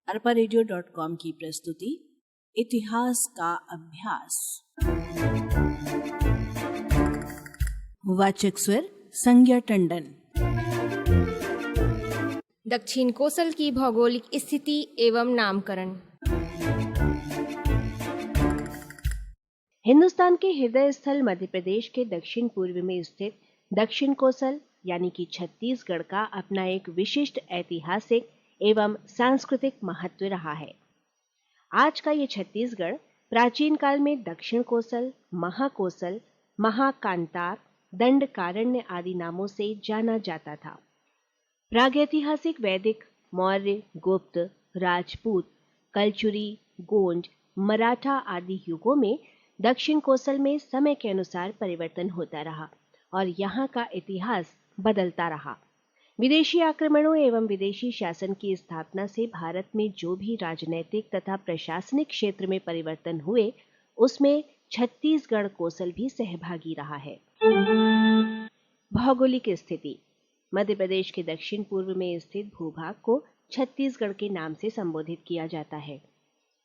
arparadio.com की प्रस्तुति इतिहास का अभ्यास। वाचक स्वर संज्ञा टंडन। दक्षिण कोसल की भौगोलिक स्थिति एवं नामकरण। हिंदुस्तान के हृदय स्थल मध्य प्रदेश के दक्षिण पूर्व में स्थित दक्षिण कोसल यानी कि छत्तीसगढ़ का अपना एक विशिष्ट ऐतिहासिक एवं सांस्कृतिक महत्व रहा है। आज का ये छत्तीसगढ़ प्राचीन काल में दक्षिण कोसल, महाकोसल, महाकांतार, दंडकारण्य आदि नामों से जाना जाता था। प्रागैतिहासिक वैदिक, मौर्य, गुप्त, राजपूत, कलचुरी, गोंड, मराठा आदि युगों में दक्षिण कोसल में समय के अनुसार परिवर्तन होता रहा और यहाँ का इतिहास बदलता रहा। विदेशी आक्रमणों एवं विदेशी शासन की स्थापना से भारत में जो भी राजनैतिक तथा प्रशासनिक क्षेत्र में परिवर्तन हुए, उसमें छत्तीसगढ़ कोसल भी सहभागी रहा है। भौगोलिक स्थिति। मध्य प्रदेश के दक्षिण पूर्व में स्थित भूभाग को छत्तीसगढ़ के नाम से संबोधित किया जाता है।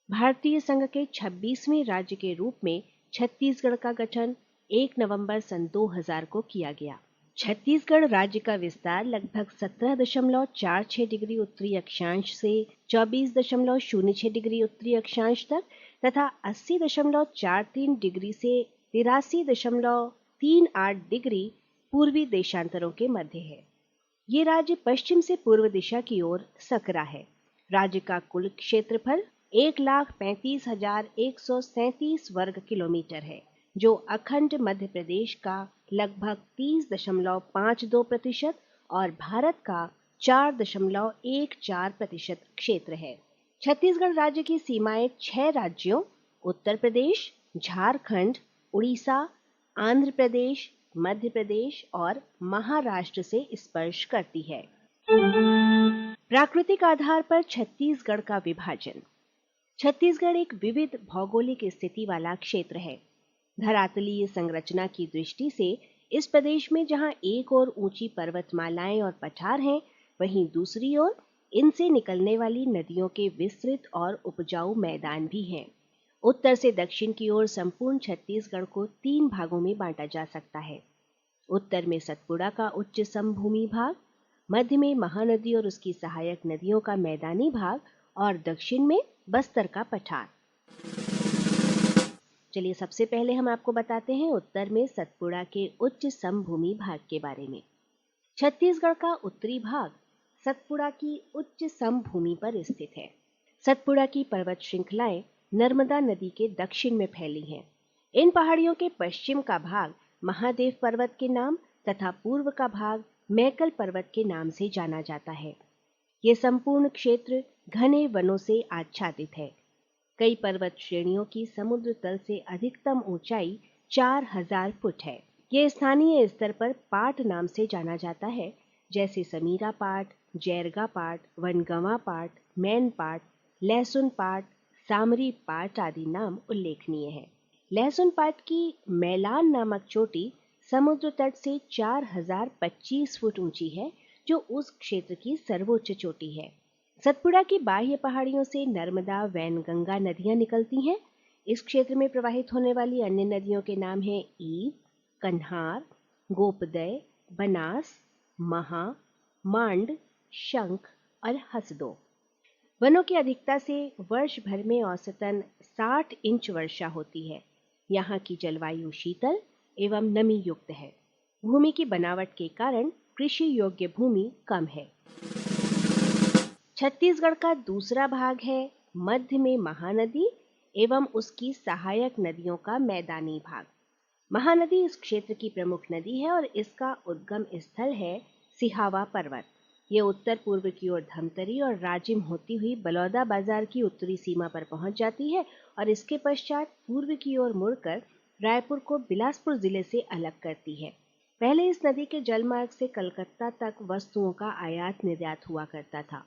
भारतीय संघ के 26वें राज्य के रूप में छत्तीसगढ़ का गठन 1 नवंबर सन 2000 को किया गया। छत्तीसगढ़ राज्य का विस्तार लगभग 17.46 डिग्री उत्तरी अक्षांश से 24.06 डिग्री उत्तरी अक्षांश तक तथा 80.43 डिग्री से 83.38 डिग्री पूर्वी देशांतरों के मध्य है। ये राज्य पश्चिम से पूर्व दिशा की ओर सकरा है। राज्य का कुल क्षेत्रफल 1,35,137 वर्ग किलोमीटर है, जो अखंड मध्य प्रदेश का लगभग 30.52% और भारत का 4.14% क्षेत्र है। छत्तीसगढ़ राज्य की सीमाएं 6 राज्यों उत्तर प्रदेश, झारखंड, उड़ीसा, आंध्र प्रदेश, मध्य प्रदेश और महाराष्ट्र से स्पर्श करती है। प्राकृतिक आधार पर छत्तीसगढ़ का विभाजन। छत्तीसगढ़ एक विविध भौगोलिक स्थिति वाला क्षेत्र है। धरातलीय संरचना की दृष्टि से इस प्रदेश में जहां एक ओर ऊंची पर्वतमालाएं और पठार हैं, वहीं दूसरी ओर इनसे निकलने वाली नदियों के विस्तृत और उपजाऊ मैदान भी हैं। उत्तर से दक्षिण की ओर संपूर्ण छत्तीसगढ़ को 3 भागों में बांटा जा सकता है। उत्तर में सतपुड़ा का उच्च समभूमि भाग, मध्य में महानदी और उसकी सहायक नदियों का मैदानी भाग और दक्षिण में बस्तर का पठार। चलिए सबसे पहले हम आपको बताते हैं उत्तर में सतपुड़ा के उच्च समभूमि भाग के बारे में। छत्तीसगढ़ का उत्तरी भाग सतपुड़ा की उच्च समभूमि पर स्थित है। सतपुड़ा की पर्वत श्रृंखलाएं नर्मदा नदी के दक्षिण में फैली हैं। इन पहाड़ियों के पश्चिम का भाग महादेव पर्वत के नाम तथा पूर्व का भाग मैकल पर्वत के नाम से जाना जाता है। ये संपूर्ण क्षेत्र घने वनों से आच्छादित है। कई पर्वत श्रेणियों की समुद्र तल से अधिकतम ऊंचाई 4000 फुट है। ये स्थानीय स्तर पर पाट नाम से जाना जाता है, जैसे समीरा पाट, जैरगा पाट, वनगंवा पाट, मैन पाट, लहसुन पाट, सामरी पाट आदि नाम उल्लेखनीय है। लहसुन पाट की मैलान नामक चोटी समुद्र तट से 4025 फुट ऊंची है, जो उस क्षेत्र की सर्वोच्च चोटी है। सतपुड़ा की बाह्य पहाड़ियों से नर्मदा, वैनगंगा नदियां निकलती हैं। इस क्षेत्र में प्रवाहित होने वाली अन्य नदियों के नाम हैं ईव, कन्हार, गोपदय, बनास, महा, मांड, शंख और हसदो। वनों की अधिकता से वर्ष भर में औसतन 60 इंच वर्षा होती है। यहाँ की जलवायु शीतल एवं नमी युक्त है। भूमि की बनावट के कारण कृषि योग्य भूमि कम है। छत्तीसगढ़ का दूसरा भाग है मध्य में महानदी एवं उसकी सहायक नदियों का मैदानी भाग। महानदी इस क्षेत्र की प्रमुख नदी है और इसका उद्गम स्थल है सिहावा पर्वत। ये उत्तर पूर्व की ओर धमतरी और राजिम होती हुई बलौदा बाजार की उत्तरी सीमा पर पहुंच जाती है और इसके पश्चात पूर्व की ओर मुड़कर रायपुर को बिलासपुर जिले से अलग करती है। पहले इस नदी के जलमार्ग से कलकत्ता तक वस्तुओं का आयात निर्यात हुआ करता था।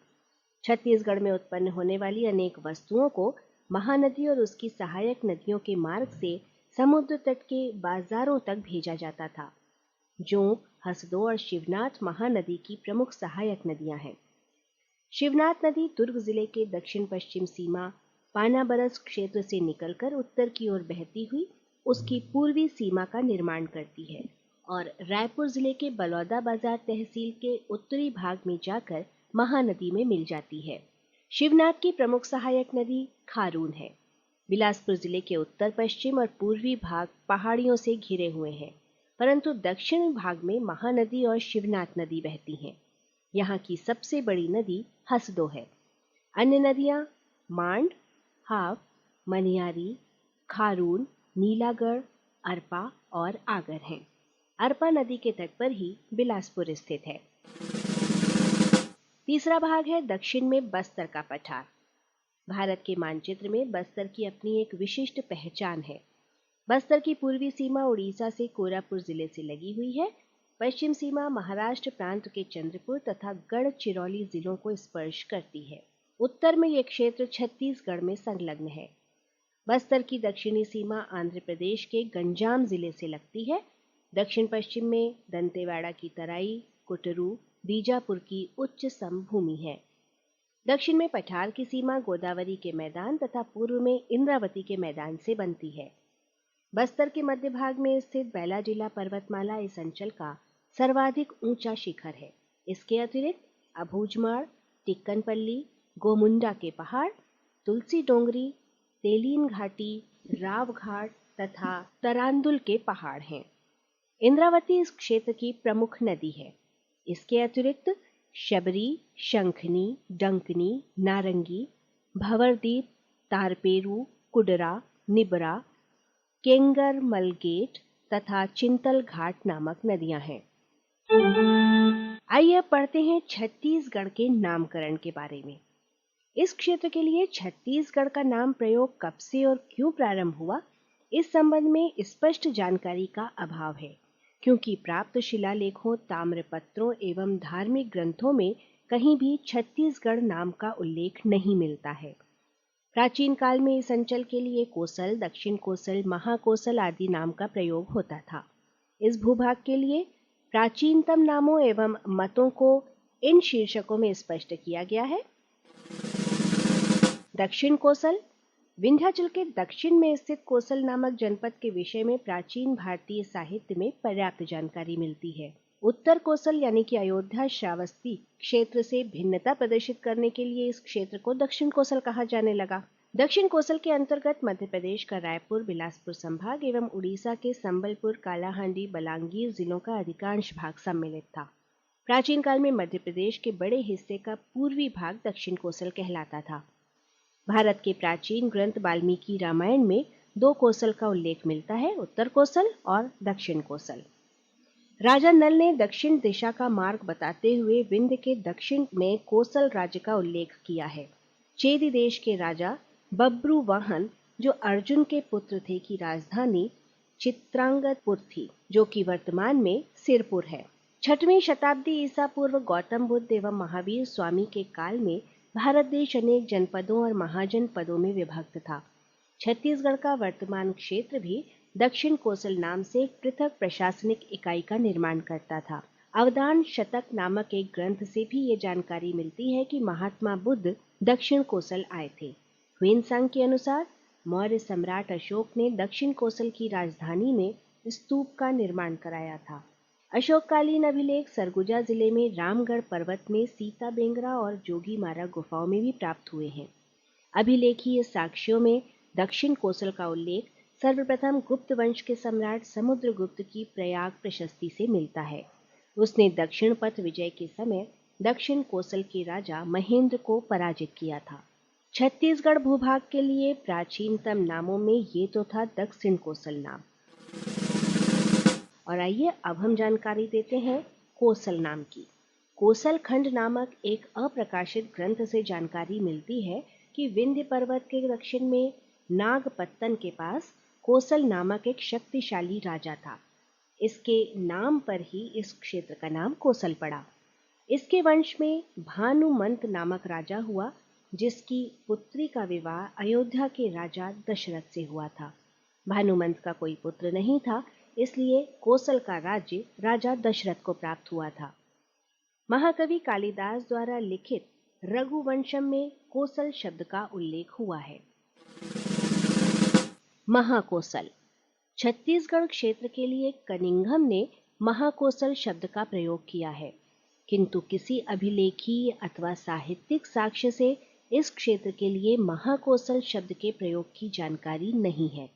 छत्तीसगढ़ में उत्पन्न होने वाली अनेक वस्तुओं को महानदी और उसकी सहायक नदियों के मार्ग से समुद्र तट के बाजारों तक भेजा जाता था। जोंक, हसदो और शिवनाथ महानदी की प्रमुख सहायक नदियां हैं। शिवनाथ नदी दुर्ग जिले के दक्षिण पश्चिम सीमा पानाबरस क्षेत्र से निकलकर उत्तर की ओर बहती हुई उसकी पूर्वी सीमा का निर्माण करती है और रायपुर जिले के बलौदा बाजार तहसील के उत्तरी भाग में जाकर महानदी में मिल जाती है। शिवनाथ की प्रमुख सहायक नदी खारून है। बिलासपुर जिले के उत्तर पश्चिम और पूर्वी भाग पहाड़ियों से घिरे हुए हैं, परंतु दक्षिण भाग में महानदी और शिवनाथ नदी बहती हैं। यहाँ की सबसे बड़ी नदी हसदो है। अन्य नदियाँ मांड, हाव, मनियारी, खारून, नीलागढ़, अरपा और आगर हैं। अरपा नदी के तट पर ही बिलासपुर स्थित है। तीसरा भाग है दक्षिण में बस्तर का पठार। भारत के मानचित्र में बस्तर की अपनी एक विशिष्ट पहचान है। बस्तर की पूर्वी सीमा उड़ीसा से कोरापुर जिले से लगी हुई है। पश्चिम सीमा महाराष्ट्र प्रांत के चंद्रपुर तथा गढ़चिरौली जिलों को स्पर्श करती है। उत्तर में यह क्षेत्र छत्तीसगढ़ में संलग्न है। बस्तर की दक्षिणी सीमा आंध्र प्रदेश के गंजाम जिले से लगती है। दक्षिण पश्चिम में दंतेवाड़ा की तराई, कुटरू, बीजापुर की उच्च समभूमि है। दक्षिण में पठार की सीमा गोदावरी के मैदान तथा पूर्व में इंद्रावती के मैदान से बनती है। बस्तर के मध्य भाग में स्थित बैलाजिला पर्वतमाला इस अंचल का सर्वाधिक ऊंचा शिखर है। इसके अतिरिक्त अबूझमाड़, टिक्कनपल्ली, गोमुंडा के पहाड़, तुलसी डोंगरी, तेलीन घाटी, राव घाट तथा तरांदुल के पहाड़ हैं। इंद्रावती इस क्षेत्र की प्रमुख नदी है। इसके अतिरिक्त शबरी, शंखनी, डंकनी, नारंगी, भंवरदीप, तारपेरू, कुडरा, निबरा, केंगर मलगेट तथा चिंतल घाट नामक नदियां हैं। आइए अब पढ़ते हैं छत्तीसगढ़ के नामकरण के बारे में। इस क्षेत्र के लिए छत्तीसगढ़ का नाम प्रयोग कब से और क्यों प्रारंभ हुआ, इस संबंध में स्पष्ट जानकारी का अभाव है, क्योंकि प्राप्त शिलालेखों, ताम्रपत्रों एवं धार्मिक ग्रंथों में कहीं भी छत्तीसगढ़ नाम का उल्लेख नहीं मिलता है। प्राचीन काल में इस अंचल के लिए कोसल, दक्षिण कोसल, महाकोसल आदि नाम का प्रयोग होता था। इस भूभाग के लिए प्राचीनतम नामों एवं मतों को इन शीर्षकों में स्पष्ट किया गया है। दक्षिण कोसल, विंध्याचल के दक्षिण में स्थित कोसल नामक जनपद के विषय में प्राचीन भारतीय साहित्य में पर्याप्त जानकारी मिलती है। उत्तर कोसल यानी कि अयोध्या श्रावस्ती क्षेत्र से भिन्नता प्रदर्शित करने के लिए इस क्षेत्र को दक्षिण कोसल कहा जाने लगा। दक्षिण कोसल के अंतर्गत मध्य प्रदेश का रायपुर, बिलासपुर संभाग एवं उड़ीसा के संबलपुर, कालाहांडी, बलांगीर जिलों का अधिकांश भाग सम्मिलित था। प्राचीन काल में मध्य प्रदेश के बड़े हिस्से का पूर्वी भाग दक्षिण कोसल कहलाता था। भारत के प्राचीन ग्रंथ वाल्मीकि रामायण में दो कोसल का उल्लेख मिलता है, उत्तर कोसल और दक्षिण कोसल। राजा नल ने दक्षिण दिशा का मार्ग बताते हुए विंध्य के दक्षिण में कोसल राज्य का उल्लेख किया है। चेदी देश के राजा बब्रुवाहन, जो अर्जुन के पुत्र थे, की राजधानी चित्रांगदपुर थी, जो कि वर्तमान में सिरपुर है। 6वीं शताब्दी ईसा पूर्व गौतम बुद्ध एवं महावीर स्वामी के काल में भारत देश अनेक जनपदों और महाजनपदों में विभक्त था। छत्तीसगढ़ का वर्तमान क्षेत्र भी दक्षिण कोसल नाम से एक पृथक प्रशासनिक इकाई का निर्माण करता था। अवदान शतक नामक एक ग्रंथ से भी ये जानकारी मिलती है कि महात्मा बुद्ध दक्षिण कोसल आए थे। ह्वेनसांग के अनुसार मौर्य सम्राट अशोक ने दक्षिण कोसल की राजधानी में स्तूप का निर्माण कराया था। अशोककालीन अभिलेख सरगुजा जिले में रामगढ़ पर्वत में सीता बेंगरा और जोगीमारा गुफाओं में भी प्राप्त हुए हैं। अभिलेखीय साक्ष्यों में दक्षिण कोसल का उल्लेख सर्वप्रथम गुप्त वंश के सम्राट समुद्रगुप्त की प्रयाग प्रशस्ति से मिलता है। उसने दक्षिण पथ विजय के समय दक्षिण कोसल के राजा महेंद्र को पराजित किया था। छत्तीसगढ़ भूभाग के लिए प्राचीनतम नामों में ये तो था दक्षिण कोसल नाम। और आइए अब हम जानकारी देते हैं कोसल नाम की। कोसल खंड नामक एक अप्रकाशित ग्रंथ से जानकारी मिलती है कि विंध्य पर्वत के दक्षिण में नागपत्तन के पास कोसल नामक एक शक्तिशाली राजा था। इसके नाम पर ही इस क्षेत्र का नाम कोसल पड़ा। इसके वंश में भानुमंत नामक राजा हुआ, जिसकी पुत्री का विवाह अयोध्या के राजा दशरथ से हुआ था। भानुमंत का कोई पुत्र नहीं था, इसलिए कोसल का राज्य राजा दशरथ को प्राप्त हुआ था। महाकवि कालिदास द्वारा लिखित रघुवंशम में कोसल शब्द का उल्लेख हुआ है। महाकोसल। छत्तीसगढ़ क्षेत्र के लिए कनिंघम ने महाकोसल शब्द का प्रयोग किया है, किंतु किसी अभिलेखीय अथवा साहित्यिक साक्ष्य से इस क्षेत्र के लिए महाकोसल शब्द के प्रयोग की जानकारी नहीं है।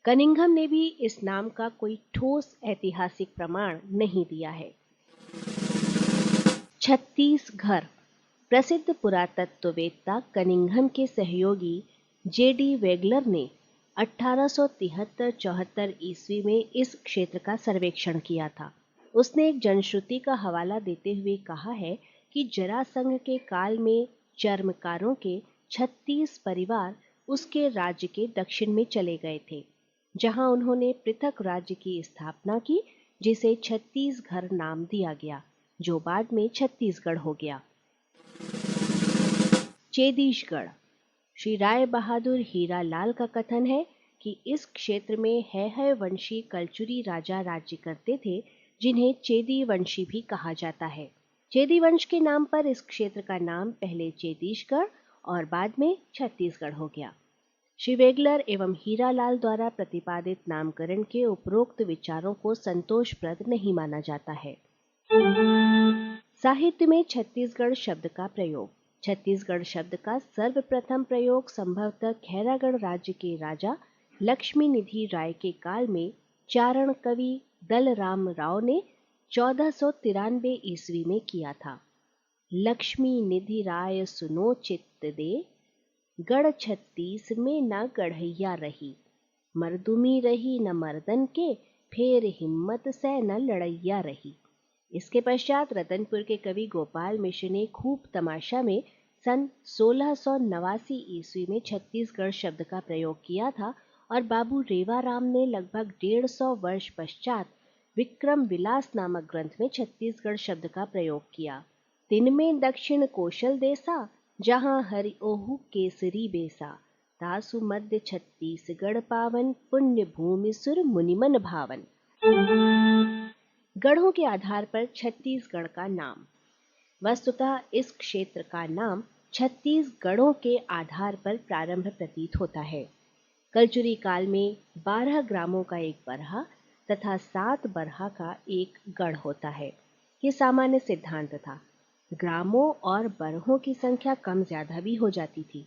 कनिंघम ने भी इस नाम का कोई ठोस ऐतिहासिक प्रमाण नहीं दिया है। छत्तीसगढ़। प्रसिद्ध पुरातत्ववेत्ता कनिंघम के सहयोगी J.D. वेगलर ने 1873-74 ईस्वी में इस क्षेत्र का सर्वेक्षण किया था। उसने एक जनश्रुति का हवाला देते हुए कहा है कि जरासंध के काल में चर्मकारों के 36 परिवार उसके राज्य के दक्षिण में चले गए थे, जहां उन्होंने पृथक राज्य की स्थापना की, जिसे छत्तीसगढ़ नाम दिया गया, जो बाद में छत्तीसगढ़ हो गया। चेदीशगढ़। श्री राय बहादुर हीरालाल का कथन है कि इस क्षेत्र में है वंशी कलचुरी राजा राज्य करते थे, जिन्हें चेदी वंशी भी कहा जाता है। चेदी वंश के नाम पर इस क्षेत्र का नाम पहले चेदीशगढ़ और बाद में छत्तीसगढ़ हो गया। श्री वेगलर एवं हीरालाल द्वारा प्रतिपादित नामकरण के उपरोक्त विचारों को संतोषप्रद नहीं माना जाता है। साहित्य में छत्तीसगढ़ शब्द का प्रयोग। छत्तीसगढ़ शब्द का सर्वप्रथम प्रयोग संभवतः खैरागढ़ राज्य के राजा लक्ष्मी निधि राय के काल में चारण कवि दलराम राव ने 1493 ईस्वी में किया था। लक्ष्मी निधि राय सुनो चित्त दे, गढ़ छत्तीस में न गढ़ैया रही, मर्दुमी रही न मर्दन के, फेर हिम्मत से न लड़ैया रही। इसके पश्चात रतनपुर के कवि गोपाल मिश्र ने खूब तमाशा में सन 1689 ईस्वी में छत्तीसगढ़ शब्द का प्रयोग किया था, और बाबू रेवाराम ने लगभग 150 वर्ष पश्चात विक्रम विलास नामक ग्रंथ में छत्तीसगढ़ शब्द का प्रयोग किया। तिनमें दक्षिण कौशल देसा, जहां हरि ओहु केसरी बेसा, तासु मध्य छत्तीसगढ़ पावन, पुण्य भूमि सुर मुनिमन भावन। गढ़ों के आधार पर छत्तीसगढ़ का नाम। वस्तुतः इस क्षेत्र का नाम छत्तीसगढ़ों के आधार पर प्रारंभ प्रतीत होता है। कलचुरी काल में 12 ग्रामों का एक बरहा तथा 7 बरहा का एक गढ़ होता है। ये सामान्य सिद्धांत था। ग्रामों और बरहों की संख्या कम ज्यादा भी हो जाती थी।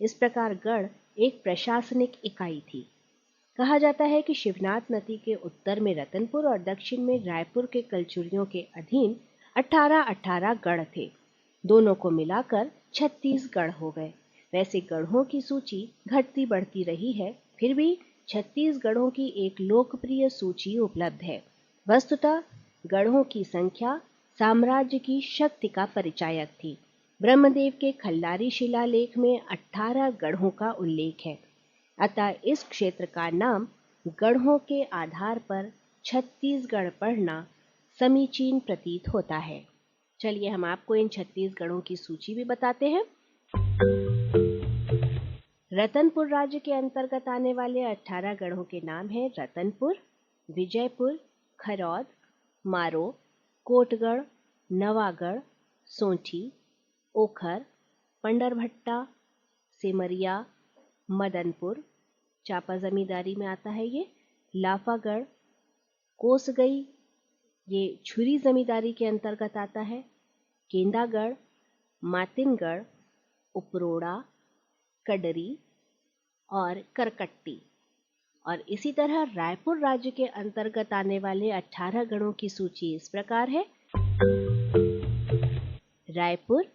इस प्रकार गढ़ एक प्रशासनिक इकाई थी। कहा जाता है कि शिवनाथ नदी के उत्तर में रतनपुर और दक्षिण में रायपुर के कलचुरियों के अधीन 18-18 गढ़ थे। दोनों को मिलाकर 36 गढ़ हो गए। वैसे गढ़ों की सूची घटती बढ़ती रही है, फिर भी 36 गढ़ों की एक लोकप्रिय सूची उपलब्ध है। वस्तुतः गढ़ों की संख्या साम्राज्य की शक्ति का परिचायक थी। ब्रह्मदेव के खल्लारी शिलालेख में 18 गढ़ों का उल्लेख है। अतः इस क्षेत्र का नाम गढ़ों के आधार पर छत्तीसगढ़ पढ़ना समीचीन प्रतीत होता है। चलिए हम आपको इन 36 गढ़ों की सूची भी बताते हैं। रतनपुर राज्य के अंतर्गत आने वाले 18 गढ़ों के नाम हैं रतनपुर, विजयपुर, खरौद, मारो, कोटगढ़, नवागढ़, सोंठी, ओखर, पंडरभट्टा, सिमरिया, मदनपुर, चापा जमींदारी में आता है ये, लाफागढ़, कोसगई, ये छुरी जमींदारी के अंतर्गत आता है, केंदागढ़, मातिनगढ़, उपरोड़ा, कडरी और करकट्टी। और इसी तरह रायपुर राज्य के अंतर्गत आने वाले 18 गढ़ों की सूची इस प्रकार है। रायपुर,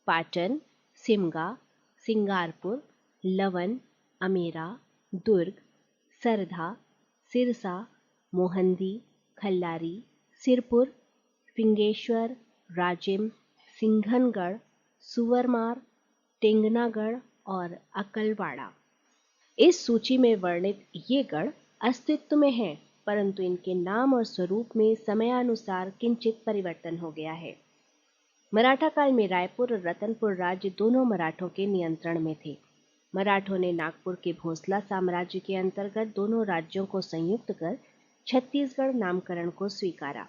पाटन, सिमगा, सिंगारपुर, लवन, अमेरा, दुर्ग, सरधा, सिरसा, मोहंदी, खल्लारी, सिरपुर, फिंगेश्वर, राजिम, सिंघनगढ़, सुवरमार, टेंगनागढ़ और अकलवाड़ा। इस सूची में वर्णित ये गढ़ अस्तित्व में हैं, परंतु इनके नाम और स्वरूप में समयानुसार किंचित परिवर्तन हो गया है। मराठा काल में रायपुर और रतनपुर राज्य दोनों मराठों के नियंत्रण में थे। मराठों ने नागपुर के भोसला साम्राज्य के अंतर्गत दोनों राज्यों को संयुक्त कर छत्तीसगढ़ नामकरण को स्वीकारा।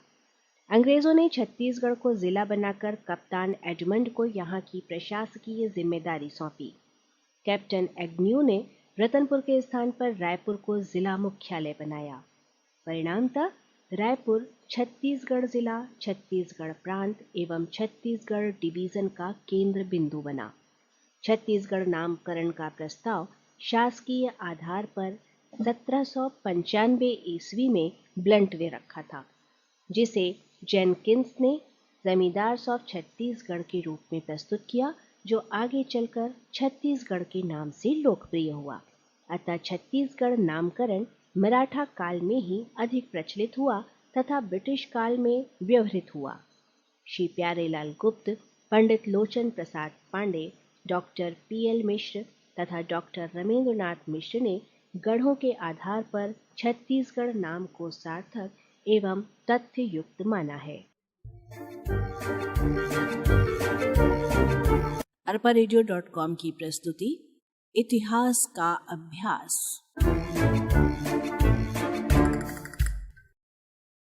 अंग्रेजों ने छत्तीसगढ़ को जिला बनाकर कप्तान एडमंड को यहाँ की प्रशासकीय जिम्मेदारी सौंपी। कैप्टन एग्न्यू ने रतनपुर के स्थान पर रायपुर को जिला मुख्यालय बनाया। परिणामतः रायपुर छत्तीसगढ़ जिला, छत्तीसगढ़ प्रांत एवं छत्तीसगढ़ डिवीजन का केंद्र बिंदु बना। छत्तीसगढ़ नामकरण का प्रस्ताव शासकीय आधार पर 1795 ईस्वी में ब्लंट ने रखा था, जिसे जेनकिंस ने जमींदार्स ऑफ छत्तीसगढ़ के रूप में प्रस्तुत किया, जो आगे चलकर छत्तीसगढ़ के नाम से लोकप्रिय हुआ। अतः छत्तीसगढ़ नामकरण मराठा काल में ही अधिक प्रचलित हुआ तथा ब्रिटिश काल में व्यवहृत हुआ। श्री प्यारेलाल गुप्त, पंडित लोचन प्रसाद पांडे, डॉक्टर पीएल मिश्र तथा डॉक्टर रमेंद्रनाथ मिश्र ने गढ़ों के आधार पर छत्तीसगढ़ नाम को सार्थक एवं तथ्य युक्त माना है। arparedio.com की प्रस्तुति इतिहास का अभ्यास।